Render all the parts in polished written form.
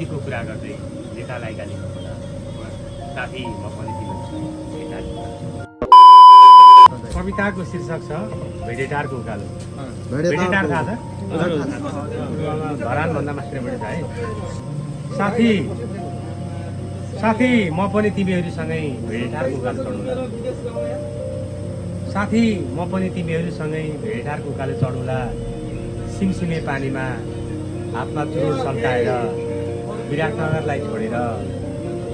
राजनीतिको कुरा गर्दै नेतालाई गाली गर्दा साथी म पनि तिमीसँग कविताको शीर्षक छ भेडेटारको उकालो। भेडेटार थाहा छ? धरानभन्दा मात्रै भेटेछ है। साथी साथी म पनि तिमीहरूसँगै भेडेटारको उकालो चढौँला। साथी म पनि तिमीहरूसँगै भेडेटारको उकालो चढौँला। सिमसिमे पानीमा हातमा चुरोट सल्काएर विराटनगरलाई छोडेर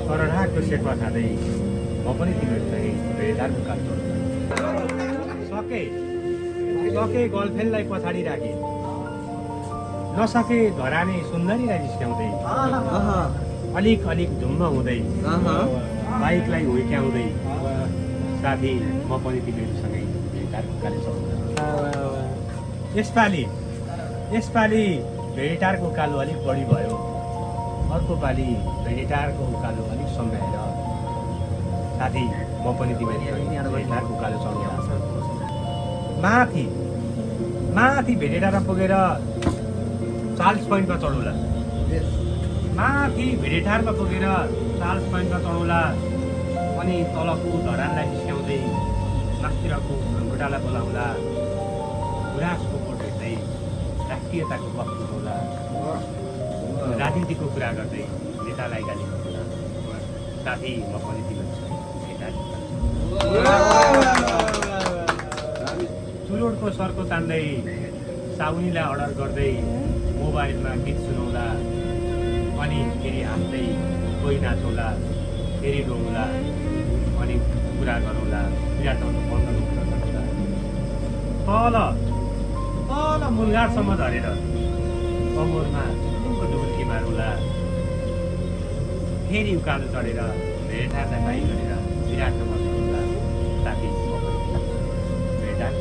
करडाको सेटमा खाँदै म पनि तिमीहरूसँगै भेडेटारको उकालो चढौँला। सके गर्लफ्रेन्डलाई पछाडि राखे, नसके घराने सुन्दरीलाई जिस्क्याउँदै अलिक अलिक धुम्म हुँदै बाइकलाई हुर्क्याउँदै साथी म पनि तिमीहरूसँगै भेडेटारको उकालो चढौँला। यसपालि भेडेटारको उकालो अलिक बढी भयो। अर्को पालि भेडेटारको उकालो अलिक सम्झाएर साथी म पनि तिमीहरूसँगै भेडेटारको उकालो चढौँला। माथि भेडेटारमा पुगेर चार्ल्स पोइन्टमा चढौँला। माथि भेडेटारमा पुगेर चार्ल्स पोइन्टमा चढौँला। अनि तलको धरानलाई जिस्क्याउँदै माथितिरको घुङ्गुटालाई बोलाउँला। गुराँसको कोट भेट्दै राष्ट्रियताको गफ उठाउँला। राजनीतिको कुरा गर्दै नेतालाई गाली गर्दा साथी म पनि तिमीहरूसँग चुरोटको सर्को तान्दै साउनीलाई अर्डर गर्दै मोबाइलमा गीत सुनाउँला। अनि फेरि हाँस्दै कोही नाचौँला, फेरि रोउँला, अनि कुरा गरौँला। विराटनगर बन्द तल मुलघाटसम्म झरेर कमोरमा डुबुल्की मारौँला। फेरि उकालो चढेर भेडेटारलाई बाई गरेर विराटनगर चढौँला। साथी भेडेटार